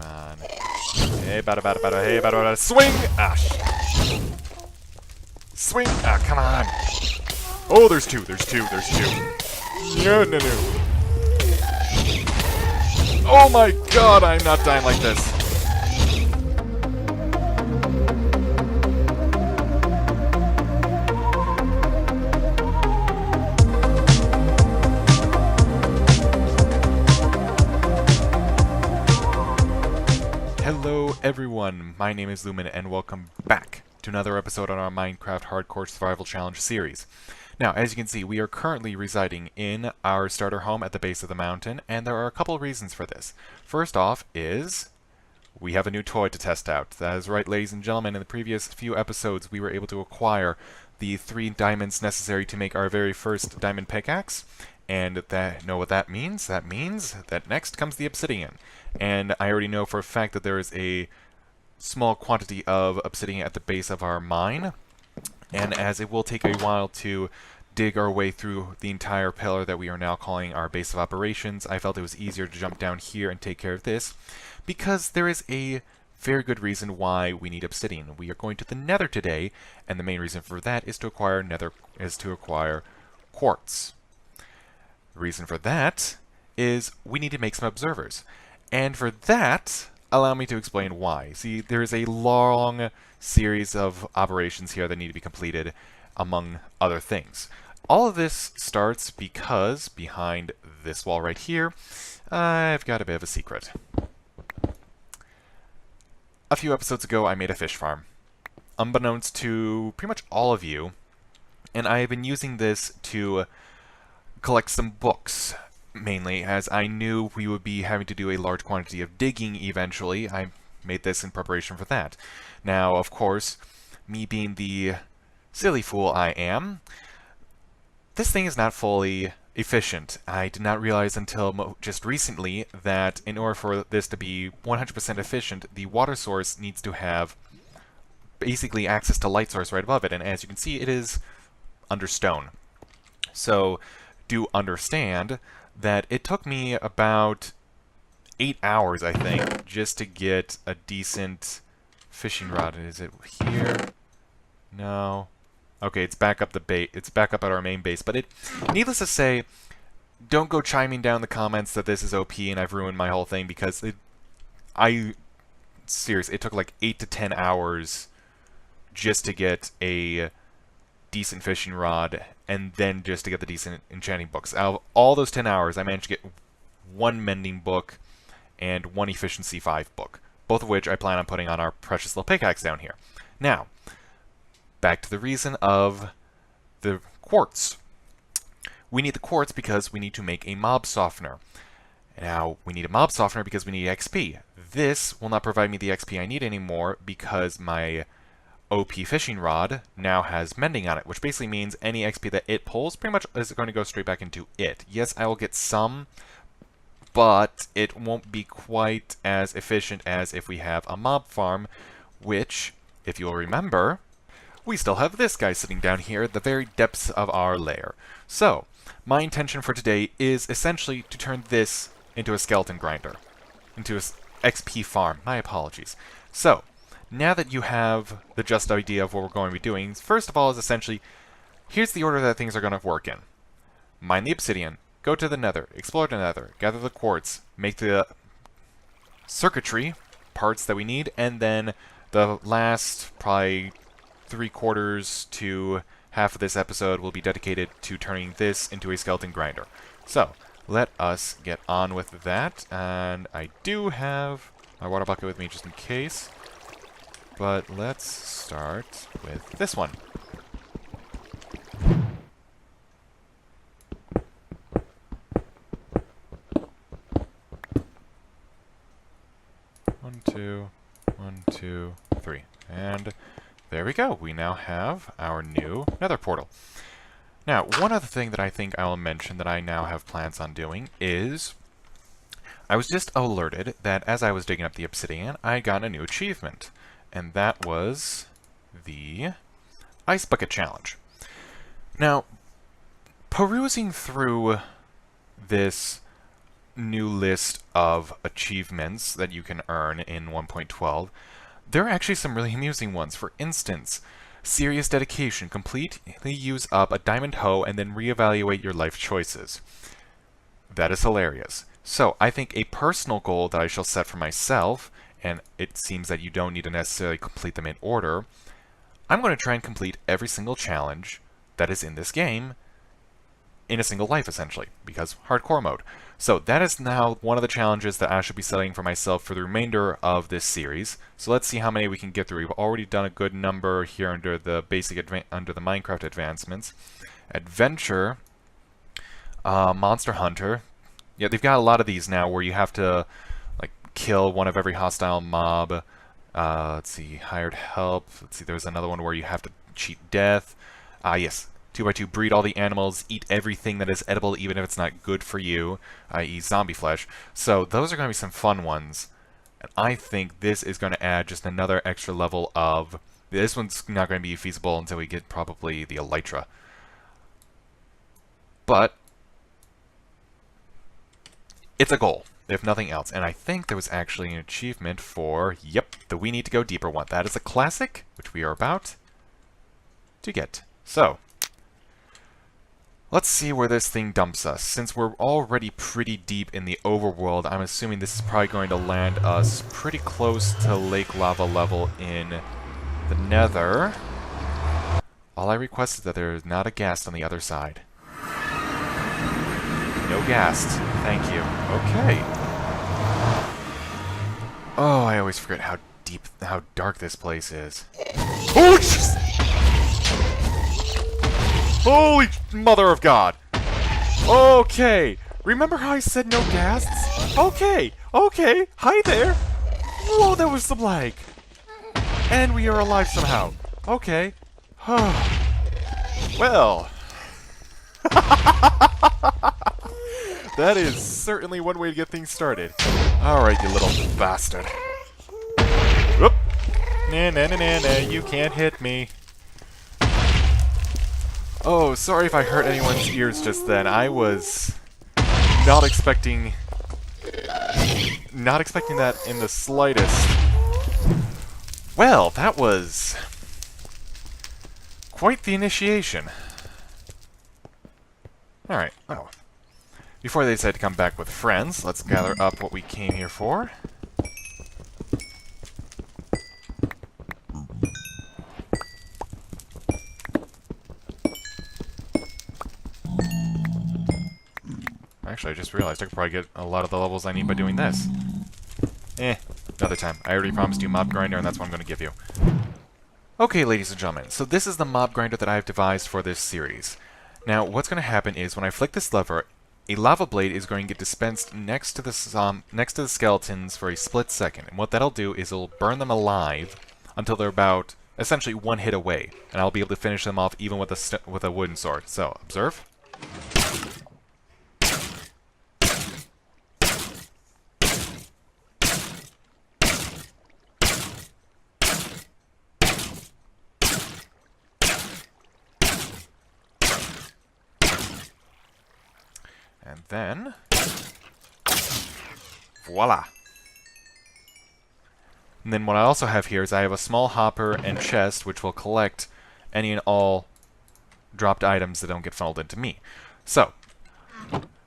Come on. Hey, bada, bada, bada, hey, bada, bada, swing! Ah, shit. Swing! Ah, come on! Oh, there's two. No, no, no. Oh my god, I'm not dying like this. Hello everyone, my name is Lumen and welcome back to another episode on our Minecraft Hardcore Survival Challenge series. Now, as you can see, we are currently residing in our starter home at the base of the mountain, and there are a couple of reasons for this. First off is we have a new toy to test out. That is right, ladies and gentlemen, in the previous few episodes we were able to acquire the 3 diamonds necessary to make our very first diamond pickaxe. And know what that means? That means that next comes the obsidian. And I already know for a fact that there is a small quantity of obsidian at the base of our mine. And as it will take a while to dig our way through the entire pillar that we are now calling our base of operations, I felt it was easier to jump down here and take care of this, because there is a very good reason why we need obsidian. We are going to the Nether today, and the main reason for that is to acquire quartz. The reason for that is we need to make some observers. And for that, allow me to explain why. See, there is a long series of operations here that need to be completed, among other things. All of this starts because behind this wall right here, I've got a bit of a secret. A few episodes ago, I made a fish farm, unbeknownst to pretty much all of you, and I have been using this to collect some books, mainly, as I knew we would be having to do a large quantity of digging eventually. I made this in preparation for that. Now, of course, me being the silly fool I am, this thing is not fully efficient. I did not realize until just recently that in order for this to be 100% efficient, the water source needs to have basically access to light source right above it, and as you can see, it is under stone. So, do understand that it took me about 8 hours, I think, just to get a decent fishing rod. Is it here? No. Okay, it's back up it's back up at our main base, but needless to say, don't go chiming down the comments that this is OP and I've ruined my whole thing, because seriously, it took like 8 to 10 hours just to get a decent fishing rod, and then just to get the decent enchanting books. Out of all those 10 hours, I managed to get 1 mending book and 1 efficiency 5 book, both of which I plan on putting on our precious little pickaxe down here. Now, back to the reason of the quartz. We need the quartz because we need to make a mob softener. Now, we need a mob softener because we need XP. This will not provide me the XP I need anymore because my OP fishing rod now has mending on it, which basically means any XP that it pulls pretty much is going to go straight back into it. Yes, I will get some, but it won't be quite as efficient as if we have a mob farm, which, if you'll remember, we still have this guy sitting down here at the very depths of our lair. So, my intention for today is essentially to turn this into a skeleton grinder, into an XP farm. My apologies. So, now that you have the just idea of what we're going to be doing, first of all is essentially, here's the order that things are going to work in. Mine the obsidian, go to the Nether, explore the Nether, gather the quartz, make the circuitry parts that we need, and then the last probably 3/4 to half of this episode will be dedicated to turning this into a skeleton grinder. So, let us get on with that, and I do have my water bucket with me just in case. But let's start with this one. One, two, 3. And there we go. We now have our new Nether portal. Now, one other thing that I think I will mention that I now have plans on doing is I was just alerted that as I was digging up the obsidian, I got a new achievement. And that was the Ice Bucket Challenge. Now, perusing through this new list of achievements that you can earn in 1.12, there are actually some really amusing ones. For instance, serious dedication. Completely use up a diamond hoe and then reevaluate your life choices. That is hilarious. So, I think a personal goal that I shall set for myself, and it seems that you don't need to necessarily complete them in order, I'm going to try and complete every single challenge that is in this game in a single life, essentially, because hardcore mode. So that is now one of the challenges that I should be setting for myself for the remainder of this series. So let's see how many we can get through. We've already done a good number here under the under the Minecraft advancements. Adventure, Monster Hunter. Yeah, they've got a lot of these now where you have to like kill one of every hostile mob. Let's see, hired help. Let's see, there's another one where you have to cheat death. Yes. 2x2, breed all the animals, eat everything that is edible even if it's not good for you, i.e. zombie flesh. So those are going to be some fun ones. And I think this is going to add just another extra level of... This one's not going to be feasible until we get probably the Elytra. But it's a goal, if nothing else. And I think there was actually an achievement for, yep, the We Need to Go Deeper one. That is a classic, which we are about to get. So... let's see where this thing dumps us. Since we're already pretty deep in the overworld, I'm assuming this is probably going to land us pretty close to Lake Lava level in the Nether. All I request is that there is not a ghast on the other side. No ghast. Thank you. Okay. Oh, I always forget how deep, how dark this place is. Oh, jeez! Holy mother of God! Okay, remember how I said no ghasts? Okay, okay, hi there! Whoa, that was some lag! And we are alive somehow. Okay. Well... that is certainly one way to get things started. Alright, you little bastard. Whoop! Nah, nah, nah, nah, nah, you can't hit me. Oh, sorry if I hurt anyone's ears just then. I was not expecting that in the slightest. Well, that was quite the initiation. Alright, well, before they decide to come back with friends, let's gather up what we came here for. Actually, I just realized I could probably get a lot of the levels I need by doing this. Another time. I already promised you mob grinder, and that's what I'm going to give you. Okay, ladies and gentlemen, so this is the mob grinder that I've devised for this series. Now, what's going to happen is when I flick this lever, a lava blade is going to get dispensed next to the skeletons for a split second. And what that'll do is it'll burn them alive until they're about, essentially, one hit away. And I'll be able to finish them off even with a wooden sword. So, observe. And then, voila! And then what I also have here is I have a small hopper and chest which will collect any and all dropped items that don't get funneled into me. So,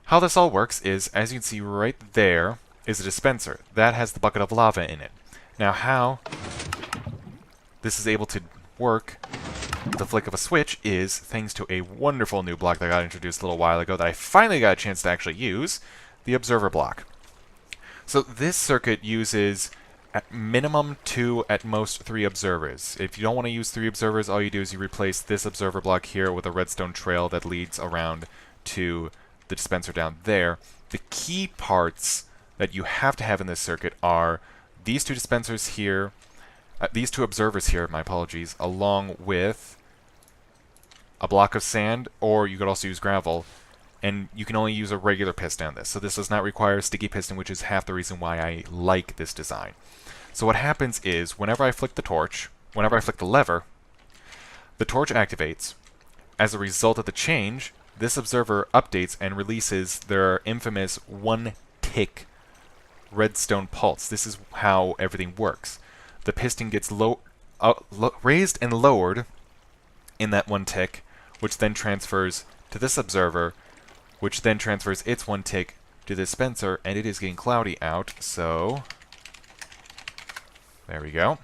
how this all works is, as you can see right there, is a dispenser. That has the bucket of lava in it. Now how this is able to work the flick of a switch is thanks to a wonderful new block that got introduced a little while ago that I finally got a chance to actually use, the observer block. So this circuit uses at minimum 2, at most 3 observers. If you don't want to use 3 observers, all you do is you replace this observer block here with a redstone trail that leads around to the dispenser down there. The key parts that you have to have in this circuit are these 2 dispensers here, these 2 observers here, my apologies, along with a block of sand, or you could also use gravel, and you can only use a regular piston on this. So this does not require a sticky piston, which is half the reason why I like this design. So what happens is, whenever I flick the lever, the torch activates. As a result of the change, this observer updates and releases their infamous 1/10 1-tick redstone pulse. This is how everything works. The piston gets raised and lowered in that 1-tick, which then transfers to this observer, which then transfers its 1-tick to the dispenser, and it is getting cloudy out, so there we go.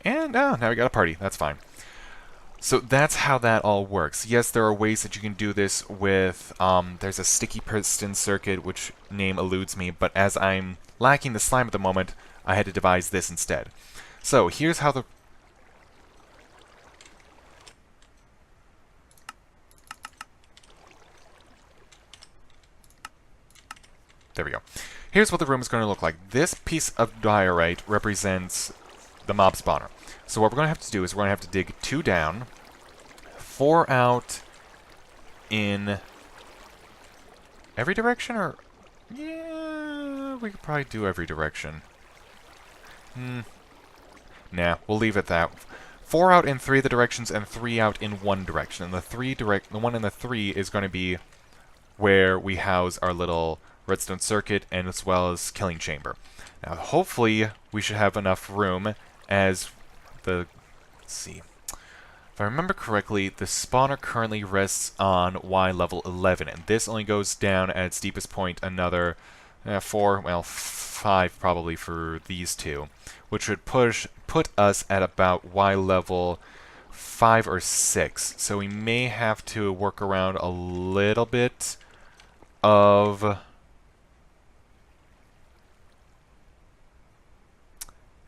And now we got a party. That's fine. So that's how that all works. Yes, there are ways that you can do this with, there's a sticky piston circuit, which name eludes me, but as I'm lacking the slime at the moment, I had to devise this instead. So here's how the... There we go. Here's what the room is going to look like. This piece of diorite represents the mob spawner. So what we're going to have to do is we're going to have to dig 2 down, 4 out in every direction, or... Yeah, we could probably do every direction. Nah, we'll leave it that. 4 out in 3 of the directions and 3 out in 1 direction. And the one in the 3 is going to be where we house our little redstone circuit and as well as killing chamber. Now, hopefully, we should have enough room as the... Let's see. If I remember correctly, the spawner currently rests on Y level 11, and this only goes down at its deepest point another 4, well, 5 probably for these two, which would put us at about Y level 5 or 6. So we may have to work around a little bit of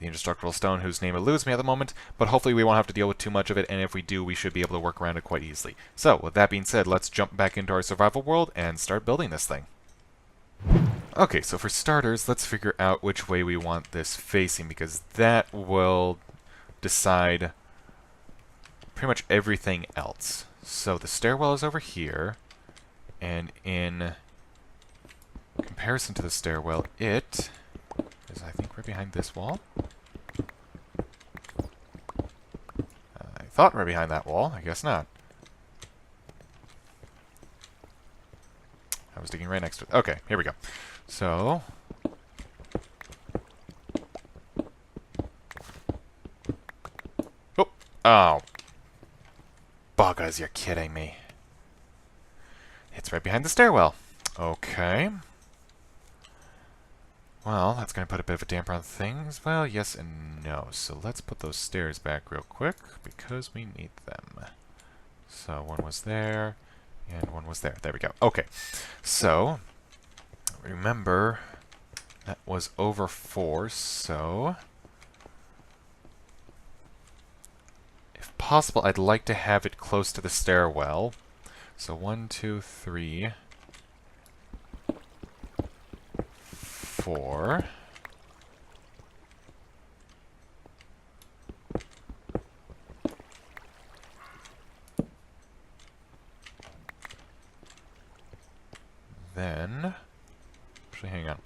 the indestructible stone, whose name eludes me at the moment, but hopefully we won't have to deal with too much of it, and if we do, we should be able to work around it quite easily. So, with that being said, let's jump back into our survival world and start building this thing. Okay, so for starters, let's figure out which way we want this facing, because that will decide pretty much everything else. So the stairwell is over here, and in comparison to the stairwell, it is, I think, right behind this wall. I thought right behind that wall. I guess not. I was digging right next to it. Okay, here we go. So... Oh! Oh! Buggers, you're kidding me. It's right behind the stairwell. Okay. Well, that's going to put a bit of a damper on things. Well, yes and no. So let's put those stairs back real quick, because we need them. So one was there, and one was there. There we go. Okay. So, remember, that was over 4, so... if possible, I'd like to have it close to the stairwell. So 1, 2, 3... 4. Then, actually, hang on.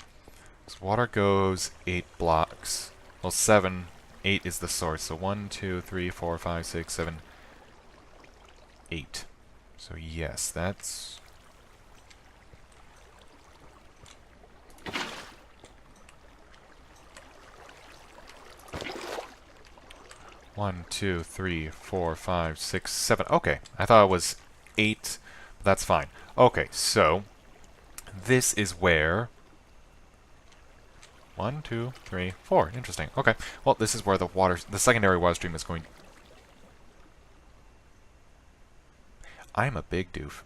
So water goes 8 blocks. Well, 7. 8 is the source. So 1, 2, 3, 4, 5, 6, 7, 8. So yes, that's... One, 2, 3, 4, 5, 6, 7. Okay, I thought it was 8, but that's fine. Okay, so this is where 1, 2, 3, 4. Interesting. Okay, well, this is where the secondary water stream is going. I'm a big doof.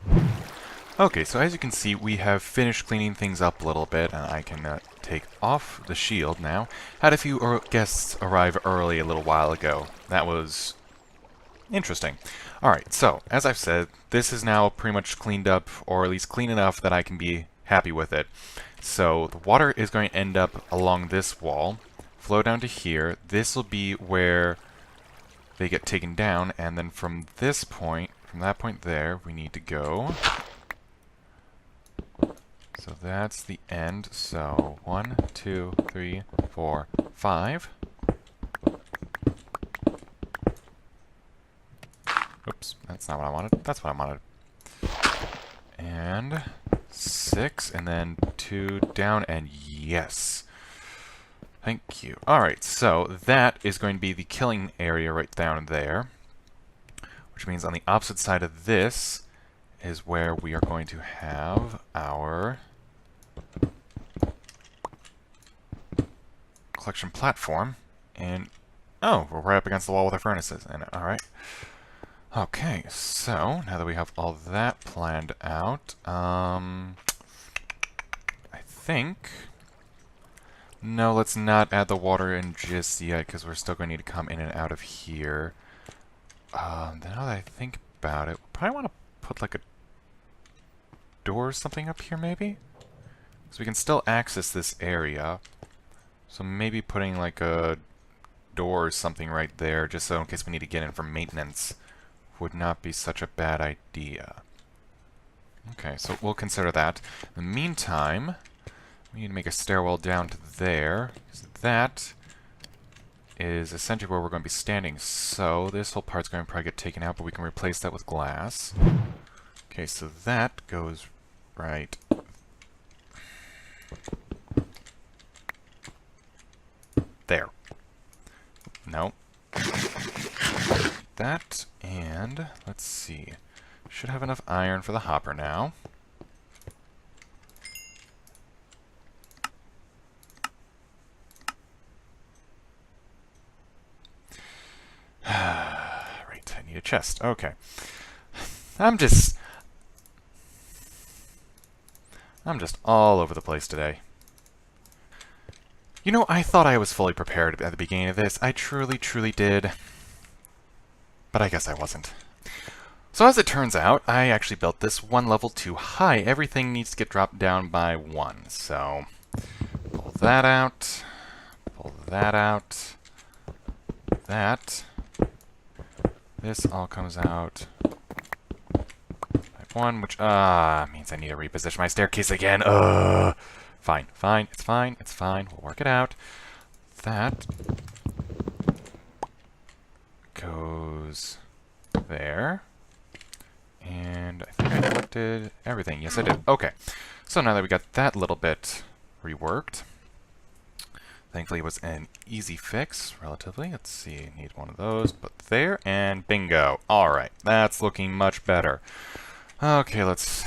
Okay, so as you can see, we have finished cleaning things up a little bit, and I can take off the shield now. Had a few guests arrive early a little while ago. That was interesting. Alright, so, as I've said, this is now pretty much cleaned up, or at least clean enough that I can be happy with it. So, the water is going to end up along this wall, flow down to here. This will be where they get taken down, and then from this point, from that point there, we need to go... So that's the end. So 1, 2, 3, 4, 5. Oops, that's not what I wanted. That's what I wanted. And 6, and then 2 down, and yes. Thank you. Alright, so that is going to be the killing area right down there. Which means on the opposite side of this is where we are going to have our collection platform. And, oh, we're right up against the wall with our furnaces. And alright. Okay, so now that we have all that planned out, I think... No, let's not add the water in just yet, because we're still going to need to come in and out of here. Now that I think about it, we'll probably want to put like a door or something up here, maybe? So we can still access this area. So maybe putting like a door or something right there, just so in case we need to get in for maintenance, would not be such a bad idea. Okay, so we'll consider that. In the meantime, we need to make a stairwell down to there, because that is essentially where we're going to be standing. So this whole part's going to probably get taken out, but we can replace that with glass. Okay, so that goes right there. No. That, and let's see. Should have enough iron for the hopper now. Right, I need a chest. Okay. I'm just all over the place today. You know, I thought I was fully prepared at the beginning of this. I truly, truly did. But I guess I wasn't. So as it turns out, I actually built this one level too high. Everything needs to get dropped down by 1. So, pull that out. Pull that out. That. This all comes out by 1, which, means I need to reposition my staircase again. Fine, fine, it's fine, it's fine. We'll work it out. That goes there. And I think I collected everything. Yes, I did. Okay. So now that we got that little bit reworked, thankfully it was an easy fix, relatively. Let's see, need one of those. Put there, and bingo. Alright, that's looking much better. Okay, let's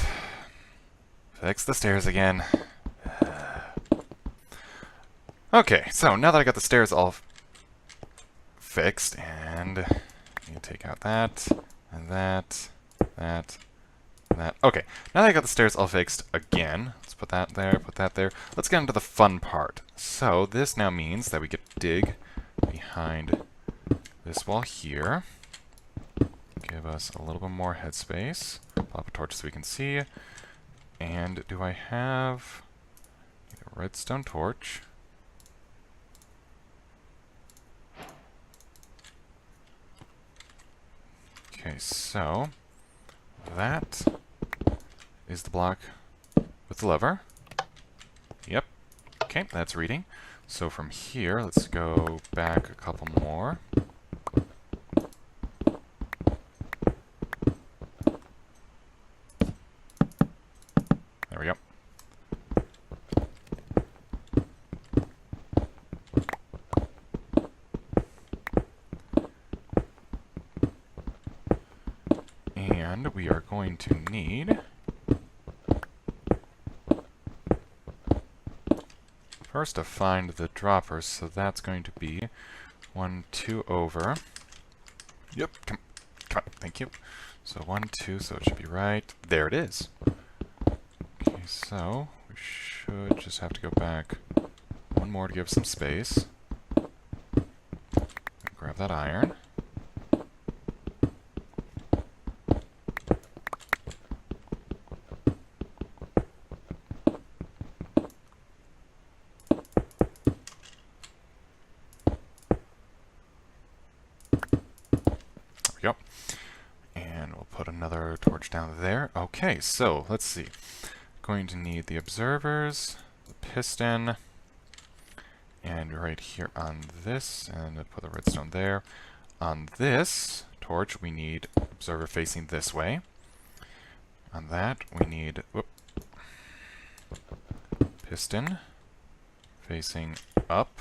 fix the stairs again. Okay, so now that I got the stairs all fixed, and I need to take out that, and that, that. Okay, now that I got the stairs all fixed again, let's put that there, put that there. Let's get into the fun part. So this now means that we get to dig behind this wall here. Give us a little bit more headspace. Pop a torch so we can see. And do I have a redstone torch? Okay, so that is the block with the lever. Yep. Okay, that's reading. So from here, let's go back a couple more. There we go. And we are going to need first to find the droppers, so that's going to be 1, 2 over. Yep, come on, thank you. So 1, 2, so it should be right. There it is. Okay, so we should just have to go back one more to give some space. Grab that iron. There we go. And we'll put another torch down there. Okay, so let's see. Going to need the observers, the piston, and right here on this, and I'll put the redstone there. On this torch, we need observer facing this way. On that, we need, whoop, Piston facing up.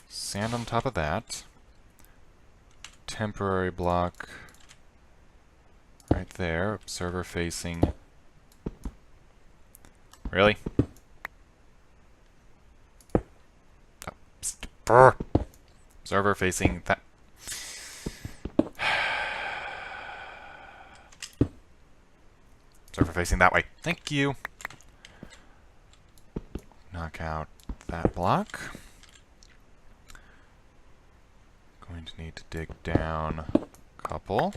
Sand on top of that. Temporary block right there. Observer facing... Really? Oh, observer facing that... Observer facing that way. Thank you. Knock out that block. Going to need to dig down a couple.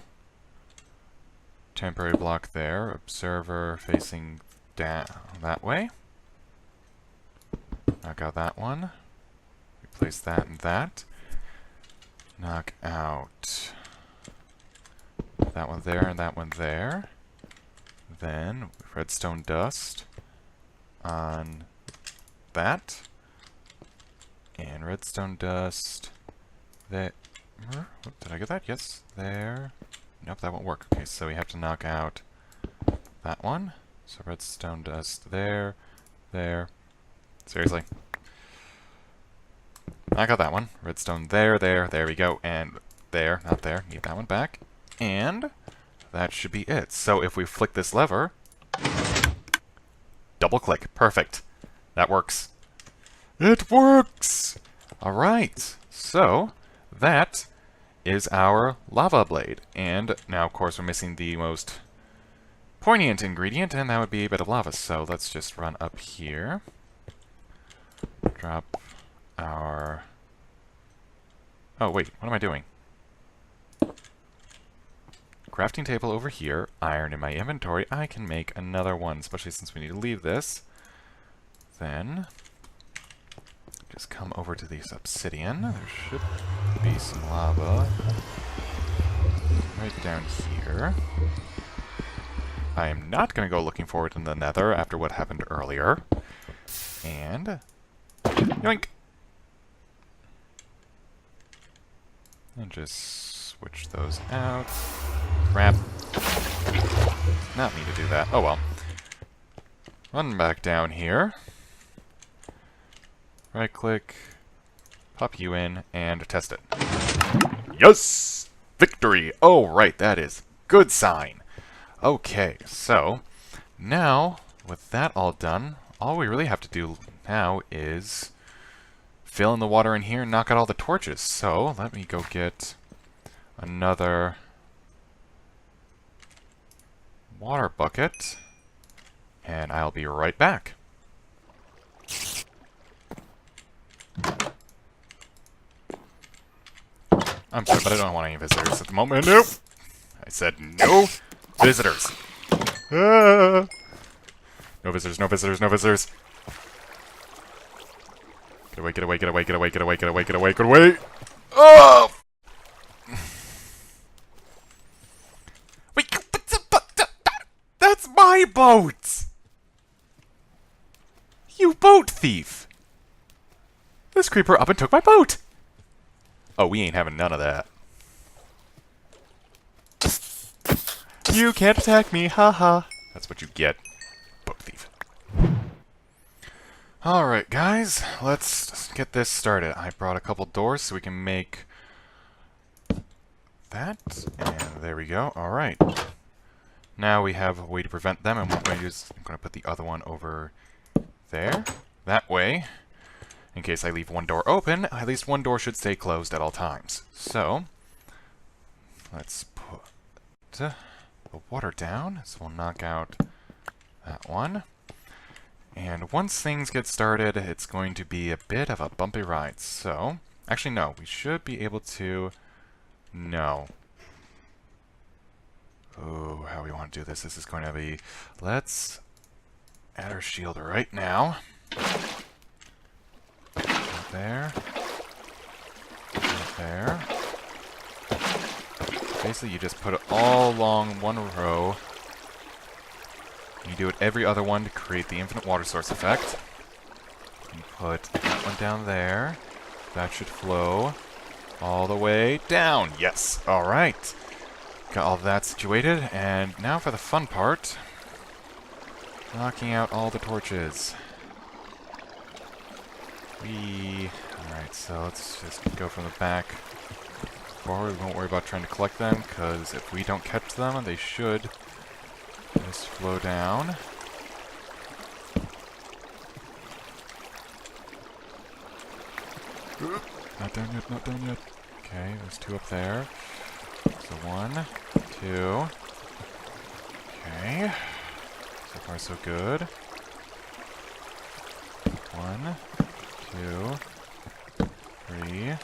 Temporary block there. Observer facing down that way. Knock out that one. Replace that and that. Knock out that one there and that one there. Then redstone dust on that. And redstone dust there. Did I get that? Yes. There. Nope, that won't work. Okay, so we have to knock out that one. So redstone dust there. There. Seriously. Knock out that one. Redstone there, there, there we go. And there, not there. Need that one back. And that should be it. So if we flick this lever, double click. Perfect. That works. It works! Alright. So that is our lava blade. And now, of course, we're missing the most poignant ingredient, and that would be a bit of lava. So let's just run up here. Drop our... Oh, wait, what am I doing? Crafting table over here, iron in my inventory. I can make another one, especially since we need to leave this. Then, just come over to this obsidian. There should be some lava right down here. I am not going to go looking for it in the nether after what happened earlier. And... yoink! And just switch those out. Crap. Not me to do that. Oh well. Run back down here. Right click. Pop you in and test it. Yes! Victory! Oh, right, that is good sign. Okay, so now with that all done, all we really have to do now is fill in the water in here and knock out all the torches. So let me go get another water bucket, and I'll be right back. I'm sorry, but I don't want any visitors at the moment. Nope! I said no visitors. Ah. No visitors, no visitors, no visitors. Get away, get away, get away, get away, get away, get away, get away, get away! Oh! Wait, that's my boat! You boat thief! This creeper up and took my boat! Oh, we ain't having none of that. You can't attack me, haha. That's what you get, boat thief. Alright, guys, let's get this started. I brought a couple doors so we can make that, and there we go. Alright. Now we have a way to prevent them, and what I'm going to do is I'm going to put the other one over there. That way, in case I leave one door open, at least one door should stay closed at all times. So, let's put the water down. So we'll knock out that one. And once things get started, it's going to be a bit of a bumpy ride. So, actually no, we should be able to... No. Oh, how we want to do this. This is going to be... Let's add our shield right now. Right there. Right there. Basically, you just put it all along one row. You do it every other one to create the infinite water source effect. You put that one down there. That should flow all the way down. Yes. All right. Got all that situated. And now for the fun part. Knocking out all the torches. Alright, so let's just go from the back forward. We won't worry about trying to collect them, because if we don't catch them, they should just flow down. Not done yet, not done yet. Okay, there's 2 up there. So 1, 2. Okay. So far, so good. 1, 2, 3,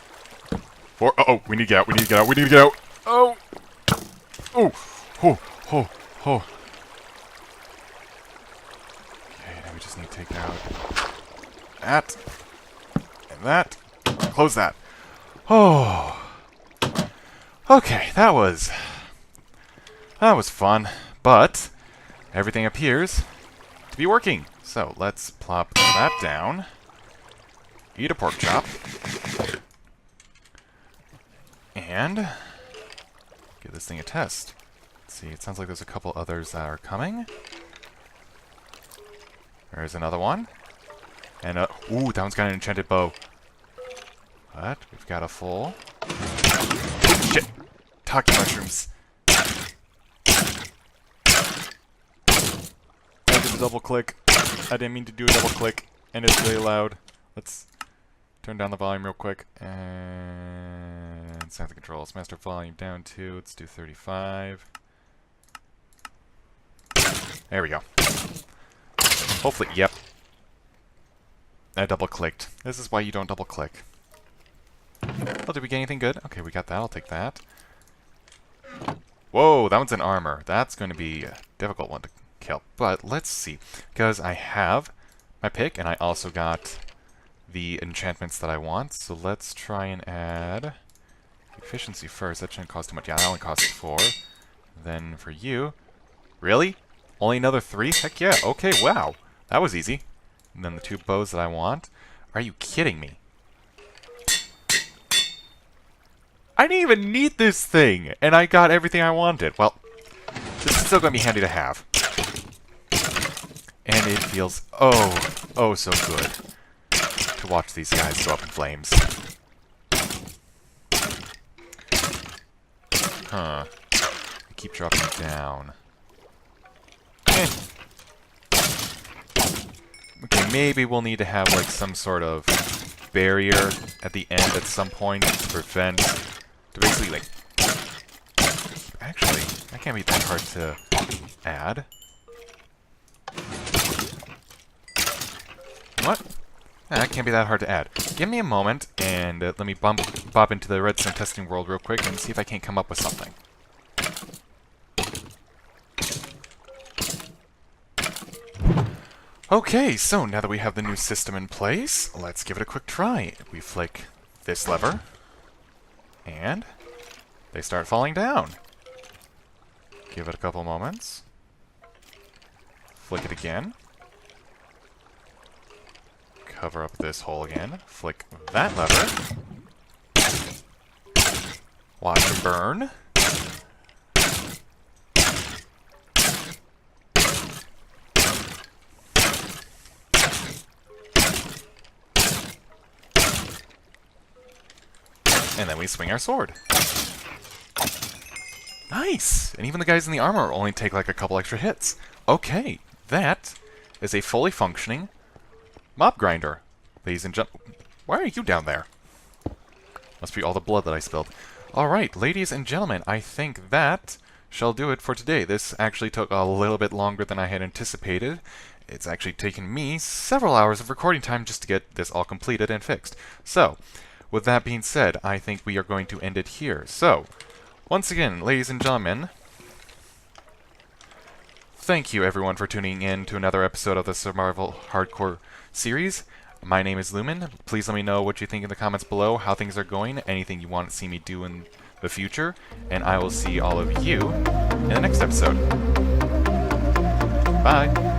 4. Uh-oh, we need to get out, we need to get out, we need to get out! Oh! Oh! Oh! Oh! Oh! Okay, now we just need to take out that. And that. Close that. Oh! Okay, that was fun, but everything appears to be working. So let's plop that down. Eat a pork chop. And give this thing a test. Let's see, it sounds like there's a couple others that are coming. There's another one. And ooh, that one's got an enchanted bow. But we've got a full. Oh, shit! Talking mushrooms. I did a double click. I didn't mean to do a double click, and it's really loud. Let's turn down the volume real quick. And set the controls. Master volume down to, let's do 35. There we go. Hopefully, yep. I double clicked. This is why you don't double click. Oh, did we get anything good? Okay, we got that. I'll take that. Whoa, that one's in armor. That's going to be a difficult one to kill. But let's see. Because I have my pick, and I also got the enchantments that I want. So let's try and add efficiency first. That shouldn't cost too much. Yeah, that one costs 4. Then for you... Really? Only another 3? Heck yeah. Okay, wow. That was easy. And then the 2 bows that I want. Are you kidding me? I didn't even need this thing, and I got everything I wanted. Well, this is still going to be handy to have. And it feels oh so good to watch these guys go up in flames. Huh. I keep dropping it down. Okay, maybe we'll need to have like some sort of barrier at the end at some point to prevent... To basically, like... Actually, that can't be that hard to add. What? Yeah, that can't be that hard to add. Give me a moment, and let me bob into the redstone testing world real quick and see if I can't come up with something. Okay, so now that we have the new system in place, let's give it a quick try. We flick this lever, and they start falling down. Give it a couple moments. Flick it again. Cover up this hole again. Flick that lever. Watch it burn. And then we swing our sword. Nice! And even the guys in the armor only take like a couple extra hits. Okay, that is a fully functioning mob grinder. Ladies and gentlemen, why are you down there? Must be all the blood that I spilled. Alright, ladies and gentlemen, I think that shall do it for today. This actually took a little bit longer than I had anticipated. It's actually taken me several hours of recording time just to get this all completed and fixed. So, with that being said, I think we are going to end it here. So, once again, ladies and gentlemen, thank you everyone for tuning in to another episode of the Survival Hardcore series. My name is Lumen. Please let me know what you think in the comments below, how things are going, anything you want to see me do in the future, and I will see all of you in the next episode. Bye!